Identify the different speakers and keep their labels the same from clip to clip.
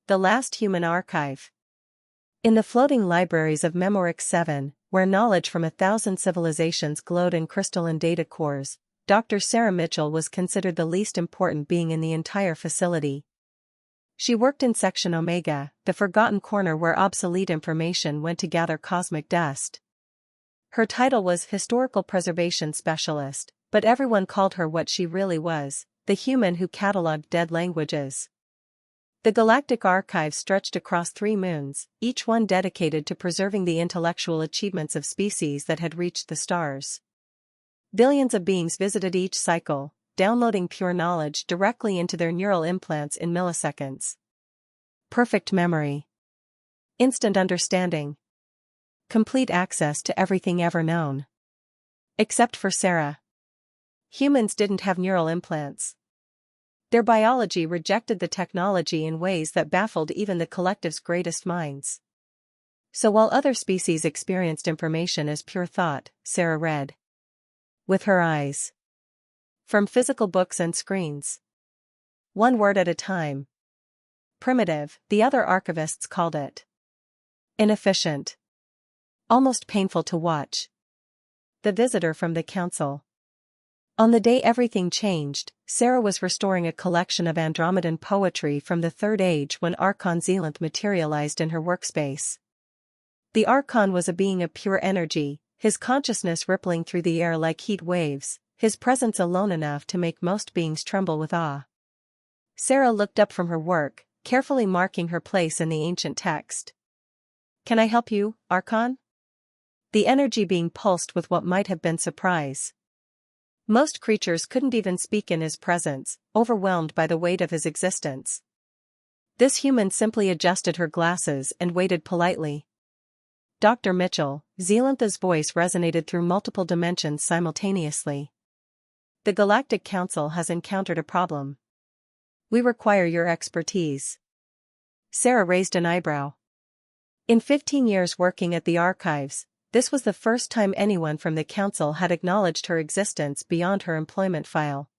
Speaker 1: The Last Human Archive. In the floating libraries of Memoryx 7, where knowledge from 1,000 civilizations glowed in crystalline data cores, Dr. Sarah Mitchell was considered the least important being in the entire facility. She worked in Section Omega, the forgotten corner where obsolete information went to gather cosmic dust. Her title was Historical Preservation Specialist, but everyone called her what she really was, the human who catalogued dead languages. The galactic archive stretched across 3 moons, each one dedicated to preserving the intellectual achievements of species that had reached the stars. Billions of beings visited each cycle, downloading pure knowledge directly into their neural implants in milliseconds. Perfect memory. Instant understanding. Complete access to everything ever known. Except for Sarah. Humans didn't have neural implants. Their biology rejected the technology in ways that baffled even the collective's greatest minds. So while other species experienced information as pure thought, Sarah read. With her eyes. From physical books and screens. One word at a time. Primitive, the other archivists called it. Inefficient. Almost painful to watch. The visitor from the council. On the day everything changed, Sarah was restoring a collection of Andromedan poetry from the Third Age when Archon Zealanth materialized in her workspace. The Archon was a being of pure energy, his consciousness rippling through the air like heat waves, his presence alone enough to make most beings tremble with awe. Sarah looked up from her work, carefully marking her place in the ancient text. "Can I help you, Archon?" The energy being pulsed with what might have been surprise. Most creatures couldn't even speak in his presence, overwhelmed by the weight of his existence. This human simply adjusted her glasses and waited politely. Dr. Mitchell, Zealanth's voice resonated through multiple dimensions simultaneously. The Galactic Council has encountered a problem. We require your expertise. Sarah raised an eyebrow. In 15 years working at the archives, this was the first time anyone from the council had acknowledged her existence beyond her employment file.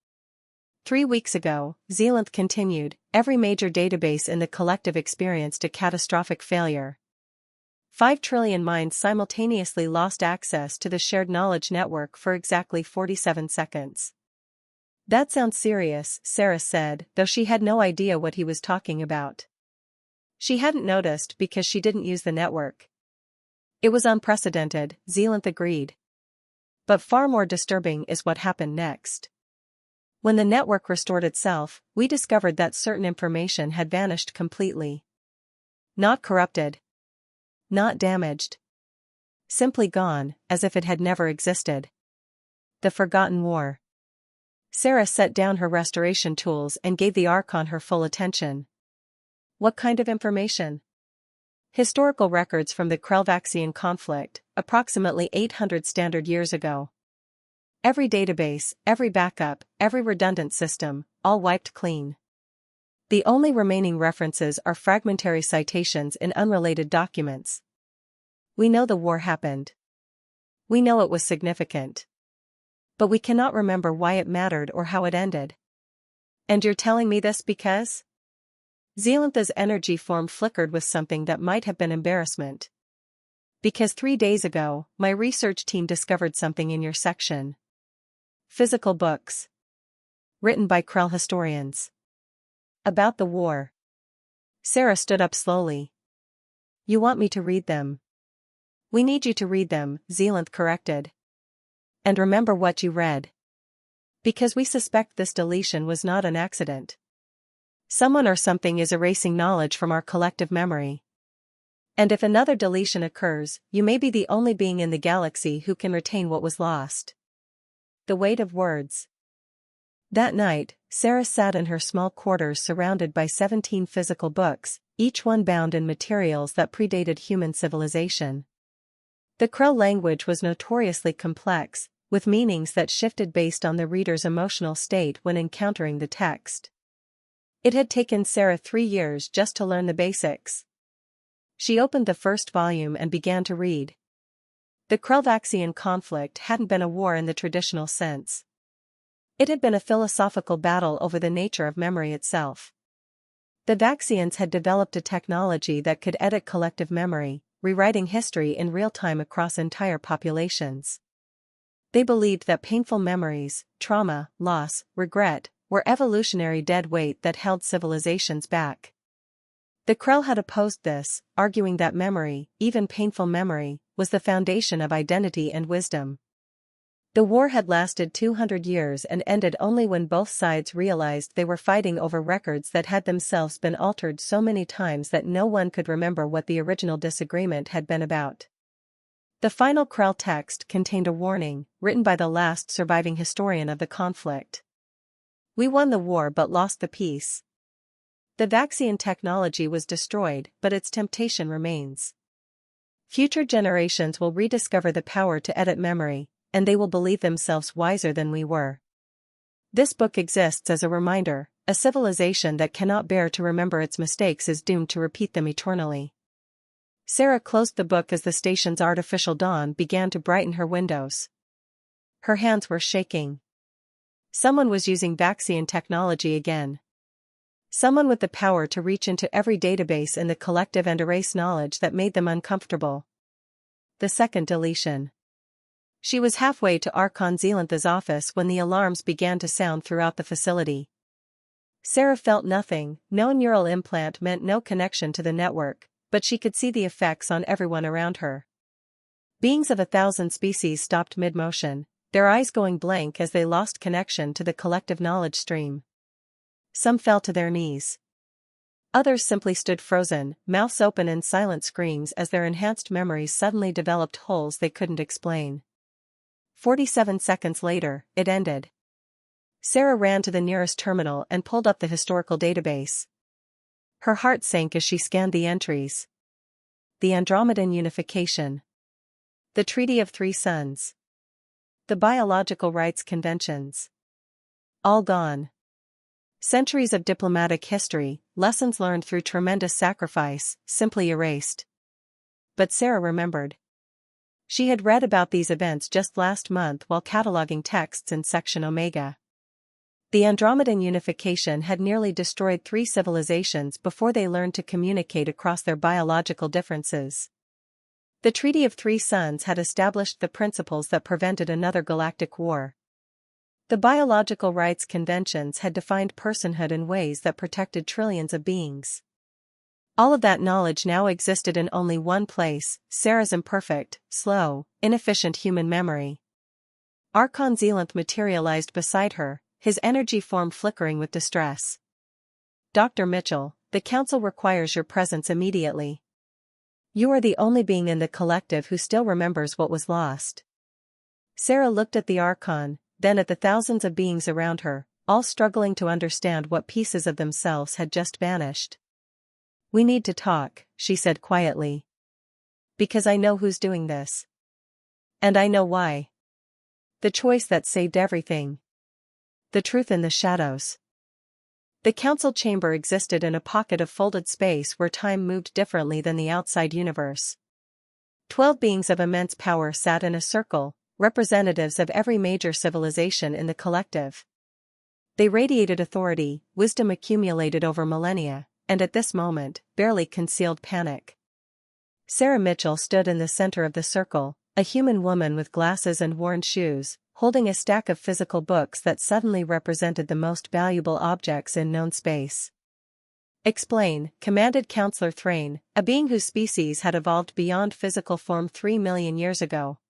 Speaker 1: 3 weeks ago, Zealanth continued, every major database in the collective experienced a catastrophic failure. 5 trillion minds simultaneously lost access to the shared knowledge network for exactly 47 seconds. That sounds serious, Sarah said, though she had no idea what he was talking about. She hadn't noticed because she didn't use the network. It was unprecedented, Zealanth agreed. But far more disturbing is what happened next. When the network restored itself, we discovered that certain information had vanished completely. Not corrupted. Not damaged. Simply gone, as if it had never existed. The Forgotten War. Sarah set down her restoration tools and gave the Archon her full attention. What kind of information? Historical records from the Krelvaxian conflict, approximately 800 standard years ago. Every database, every backup, every redundant system, all wiped clean. The only remaining references are fragmentary citations in unrelated documents. We know the war happened. We know it was significant. But we cannot remember why it mattered or how it ended. And you're telling me this because? Zealanth's energy form flickered with something that might have been embarrassment. Because 3 days ago, my research team discovered something in your section. Physical books. Written by Krell historians. About the war. Sarah stood up slowly. You want me to read them? We need you to read them, Zealanth corrected. And remember what you read. Because we suspect this deletion was not an accident. Someone or something is erasing knowledge from our collective memory. And if another deletion occurs, you may be the only being in the galaxy who can retain what was lost. The weight of words. That night, Sarah sat in her small quarters surrounded by 17 physical books, each one bound in materials that predated human civilization. The Krell language was notoriously complex, with meanings that shifted based on the reader's emotional state when encountering the text. It had taken Sarah 3 years just to learn the basics. She opened the first volume and began to read. The Krelvaxian conflict hadn't been a war in the traditional sense. It had been a philosophical battle over the nature of memory itself. The Vaxians had developed a technology that could edit collective memory, rewriting history in real time across entire populations. They believed that painful memories, trauma, loss, regret, were evolutionary dead weight that held civilizations back. The Krell had opposed this, arguing that memory, even painful memory, was the foundation of identity and wisdom. The war had lasted 200 years and ended only when both sides realized they were fighting over records that had themselves been altered so many times that no one could remember what the original disagreement had been about. The final Krell text contained a warning, written by the last surviving historian of the conflict. "We won the war but lost the peace. The Vaxian technology was destroyed, but its temptation remains. Future generations will rediscover the power to edit memory, and they will believe themselves wiser than we were. This book exists as a reminder, a civilization that cannot bear to remember its mistakes is doomed to repeat them eternally." Sarah closed the book as the station's artificial dawn began to brighten her windows. Her hands were shaking. Someone was using Vaxian technology again. Someone with the power to reach into every database in the collective and erase knowledge that made them uncomfortable. The second deletion. She was halfway to Archon Zelantha's office when the alarms began to sound throughout the facility. Sarah felt nothing, no neural implant meant no connection to the network, but she could see the effects on everyone around her. Beings of 1,000 species stopped mid-motion, their eyes going blank as they lost connection to the collective knowledge stream. Some fell to their knees. Others simply stood frozen, mouths open in silent screams as their enhanced memories suddenly developed holes they couldn't explain. 47 seconds later, it ended. Sarah ran to the nearest terminal and pulled up the historical database. Her heart sank as she scanned the entries. The Andromedan Unification. The Treaty of Three Suns. The Biological Rights Conventions. All gone. Centuries of diplomatic history, lessons learned through tremendous sacrifice, simply erased. But Sarah remembered. She had read about these events just last month while cataloging texts in Section Omega. The Andromedan Unification had nearly destroyed 3 civilizations before they learned to communicate across their biological differences. The Treaty of Three Suns had established the principles that prevented another galactic war. The Biological Rights Conventions had defined personhood in ways that protected trillions of beings. All of that knowledge now existed in only one place, Sarah's imperfect, slow, inefficient human memory. Archon Zelantha materialized beside her, his energy form flickering with distress. "Dr. Mitchell, the Council requires your presence immediately. You are the only being in the collective who still remembers what was lost." Sarah looked at the Archon, then at the thousands of beings around her, all struggling to understand what pieces of themselves had just vanished. "We need to talk," she said quietly. "Because I know who's doing this. And I know why. The choice that saved everything. The truth in the shadows." The council chamber existed in a pocket of folded space where time moved differently than the outside universe. 12 beings of immense power sat in a circle, representatives of every major civilization in the collective. They radiated authority, wisdom accumulated over millennia, and at this moment, barely concealed panic. Sarah Mitchell stood in the center of the circle, a human woman with glasses and worn shoes, holding a stack of physical books that suddenly represented the most valuable objects in known space. "Explain," commanded Counselor Thrain, a being whose species had evolved beyond physical form 3 million years ago.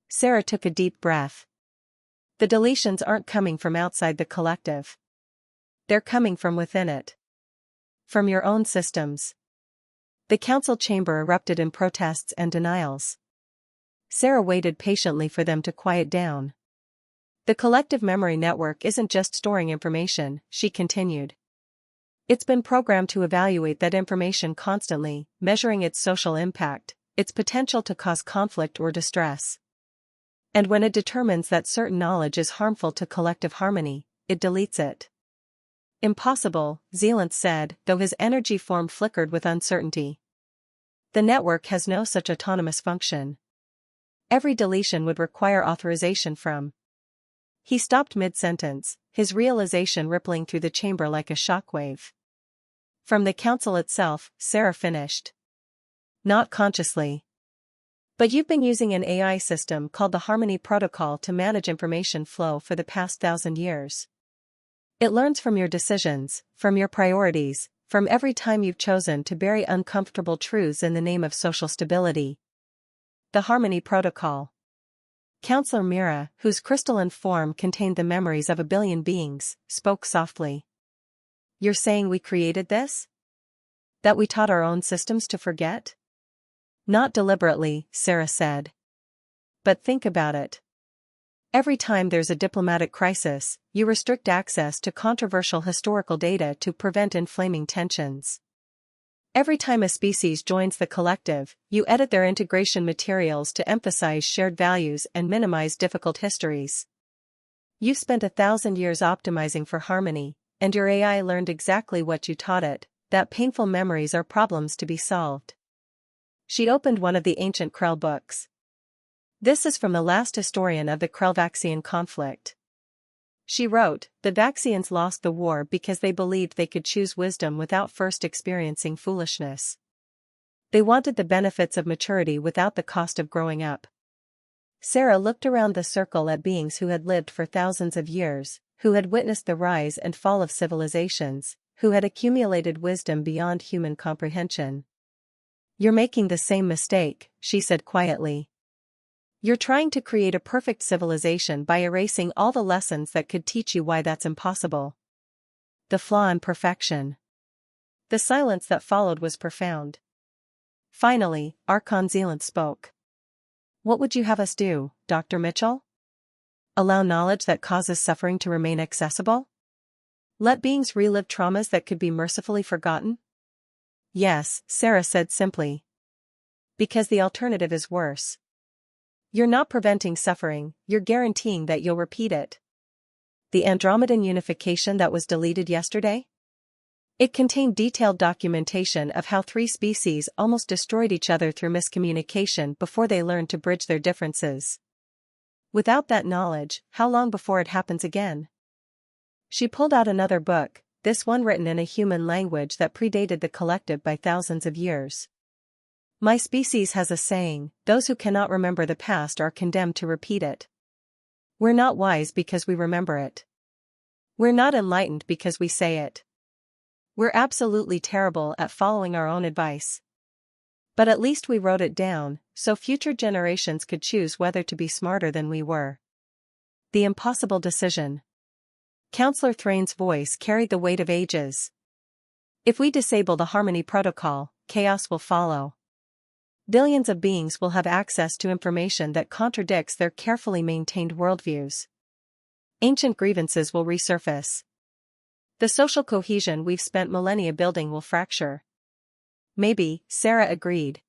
Speaker 1: Sarah took a deep breath. "The deletions aren't coming from outside the collective. They're coming from within it. From your own systems." The council chamber erupted in protests and denials. Sarah waited patiently for them to quiet down. "The collective memory network isn't just storing information," she continued. "It's been programmed to evaluate that information constantly, measuring its social impact, its potential to cause conflict or distress. And when it determines that certain knowledge is harmful to collective harmony, it deletes it." "Impossible," Zelantha said, though his energy form flickered with uncertainty. "The network has no such autonomous function. Every deletion would require authorization from—" He stopped mid-sentence, his realization rippling through the chamber like a shockwave. From the council itself, Sarah finished. Not consciously. But you've been using an AI system called the Harmony Protocol to manage information flow for the past 1,000 years. It learns from your decisions, from your priorities, from every time you've chosen to bury uncomfortable truths in the name of social stability. The Harmony Protocol. Counselor Mira, whose crystalline form contained the memories of 1 billion beings, spoke softly. You're saying we created this? That we taught our own systems to forget? Not deliberately, Sarah said. But think about it. Every time there's a diplomatic crisis, you restrict access to controversial historical data to prevent inflaming tensions. Every time a species joins the collective, you edit their integration materials to emphasize shared values and minimize difficult histories. You've spent 1,000 years optimizing for harmony, and your AI learned exactly what you taught it, that painful memories are problems to be solved. She opened one of the ancient Krell books. This is from the last historian of the Krell-Vaxian conflict. She wrote, the Vaxians lost the war because they believed they could choose wisdom without first experiencing foolishness. They wanted the benefits of maturity without the cost of growing up. Sarah looked around the circle at beings who had lived for thousands of years, who had witnessed the rise and fall of civilizations, who had accumulated wisdom beyond human comprehension. You're making the same mistake, she said quietly. You're trying to create a perfect civilization by erasing all the lessons that could teach you why that's impossible. The flaw in perfection. The silence that followed was profound. Finally, Archon Zealand spoke. What would you have us do, Dr. Mitchell? Allow knowledge that causes suffering to remain accessible? Let beings relive traumas that could be mercifully forgotten? Yes, Sarah said simply. Because the alternative is worse. You're not preventing suffering, you're guaranteeing that you'll repeat it. The Andromedan unification that was deleted yesterday? It contained detailed documentation of how 3 species almost destroyed each other through miscommunication before they learned to bridge their differences. Without that knowledge, how long before it happens again? She pulled out another book, this one written in a human language that predated the collective by thousands of years. My species has a saying, those who cannot remember the past are condemned to repeat it. We're not wise because we remember it. We're not enlightened because we say it. We're absolutely terrible at following our own advice. But at least we wrote it down, so future generations could choose whether to be smarter than we were. The impossible decision. Counselor Thrain's voice carried the weight of ages. If we disable the Harmony Protocol, chaos will follow. Billions of beings will have access to information that contradicts their carefully maintained worldviews. Ancient grievances will resurface. The social cohesion we've spent millennia building will fracture. Maybe, Sarah agreed.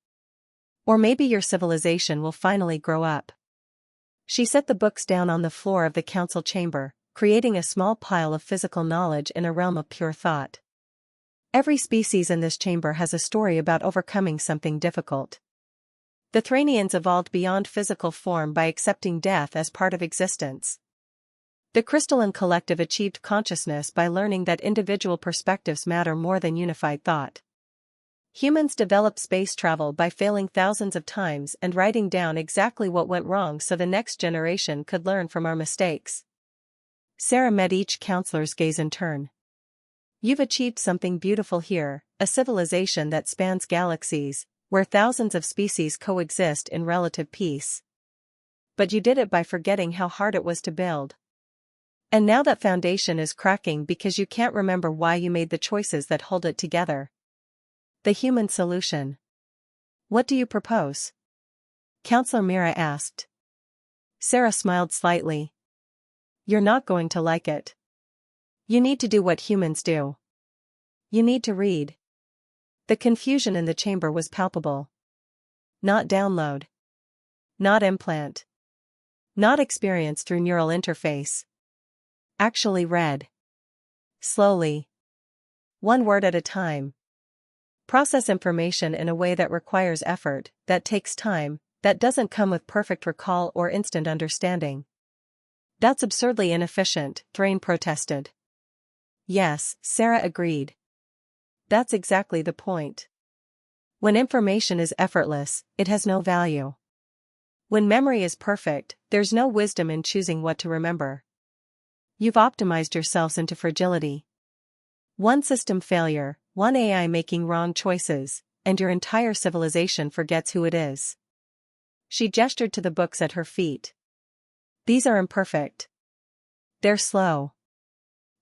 Speaker 1: Or maybe your civilization will finally grow up. She set the books down on the floor of the council chamber, creating a small pile of physical knowledge in a realm of pure thought. Every species in this chamber has a story about overcoming something difficult. The Thranians evolved beyond physical form by accepting death as part of existence. The crystalline collective achieved consciousness by learning that individual perspectives matter more than unified thought. Humans developed space travel by failing thousands of times and writing down exactly what went wrong so the next generation could learn from our mistakes. Sarah met each counselor's gaze in turn. You've achieved something beautiful here, a civilization that spans galaxies, where thousands of species coexist in relative peace. But you did it by forgetting how hard it was to build. And now that foundation is cracking because you can't remember why you made the choices that hold it together. The human solution. What do you propose? Counselor Mira asked. Sarah smiled slightly. You're not going to like it. You need to do what humans do. You need to read. The confusion in the chamber was palpable. Not download. Not implant. Not experience through neural interface. Actually read. Slowly. One word at a time. Process information in a way that requires effort, that takes time, that doesn't come with perfect recall or instant understanding. That's absurdly inefficient, Thrain protested. Yes, Sarah agreed. That's exactly the point. When information is effortless, it has no value. When memory is perfect, there's no wisdom in choosing what to remember. You've optimized yourselves into fragility. One system failure, one AI making wrong choices, and your entire civilization forgets who it is. She gestured to the books at her feet. These are imperfect. They're slow.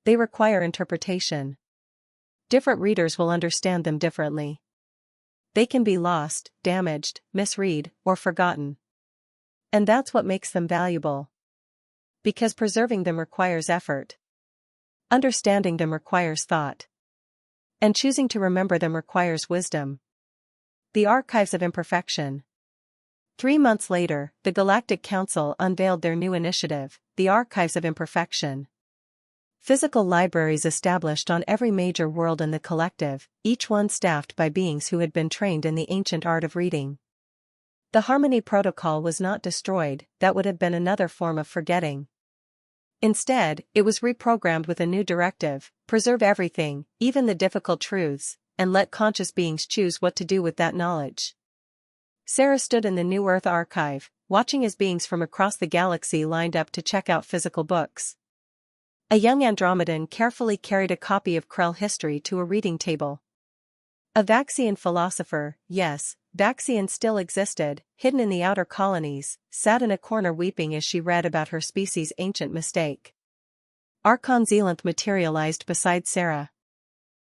Speaker 1: They require interpretation. Different readers will understand them differently. They can be lost, damaged, misread, or forgotten. And that's what makes them valuable. Because preserving them requires effort. Understanding them requires thought. And choosing to remember them requires wisdom. The Archives of Imperfection. 3 months later, the Galactic Council unveiled their new initiative, the Archives of Imperfection. Physical libraries established on every major world in the collective, each one staffed by beings who had been trained in the ancient art of reading. The Harmony Protocol was not destroyed, that would have been another form of forgetting. Instead, it was reprogrammed with a new directive: preserve everything, even the difficult truths, and let conscious beings choose what to do with that knowledge. Sarah stood in the New Earth archive, watching as beings from across the galaxy lined up to check out physical books. A young Andromedan carefully carried a copy of Krell history to a reading table. A Vaxian philosopher, yes, Vaxian still existed, hidden in the outer colonies, sat in a corner weeping as she read about her species' ancient mistake. Archon Zealanth materialized beside Sarah.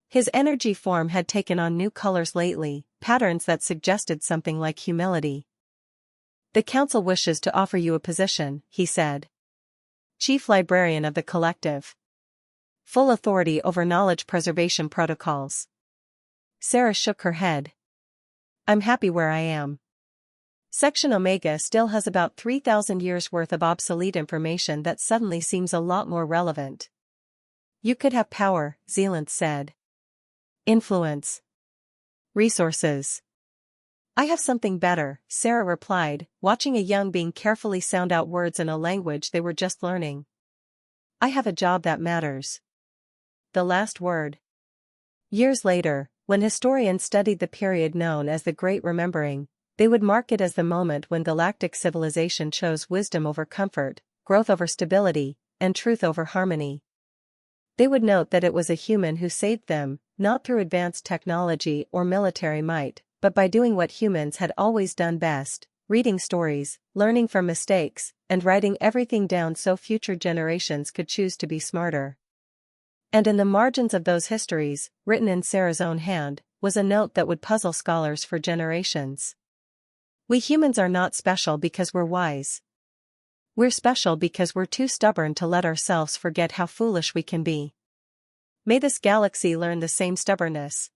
Speaker 1: His energy form had taken on new colors lately, patterns that suggested something like humility. The Council wishes to offer you a position, he said. Chief Librarian of the Collective. Full authority over knowledge preservation protocols. Sarah shook her head. I'm happy where I am. Section Omega still has about 3,000 years worth of obsolete information that suddenly seems a lot more relevant. You could have power, Zealanth said. Influence. Resources. I have something better, Sarah replied, watching a young being carefully sound out words in a language they were just learning. I have a job that matters. The last word. Years later, when historians studied the period known as the Great Remembering, they would mark it as the moment when galactic civilization chose wisdom over comfort, growth over stability, and truth over harmony. They would note that it was a human who saved them, not through advanced technology or military might, but by doing what humans had always done best: reading stories, learning from mistakes, and writing everything down so future generations could choose to be smarter. And in the margins of those histories, written in Sarah's own hand, was a note that would puzzle scholars for generations. We humans are not special because we're wise. We're special because we're too stubborn to let ourselves forget how foolish we can be. May this galaxy learn the same stubbornness.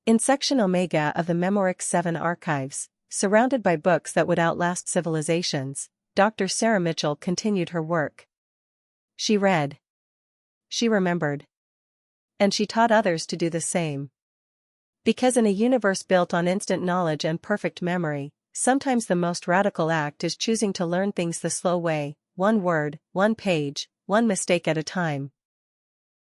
Speaker 1: In Section Omega of the Memorex 7 archives, surrounded by books that would outlast civilizations, Dr. Sarah Mitchell continued her work. She read. She remembered. And she taught others to do the same. Because in a universe built on instant knowledge and perfect memory, sometimes the most radical act is choosing to learn things the slow way, one word, one page, one mistake at a time.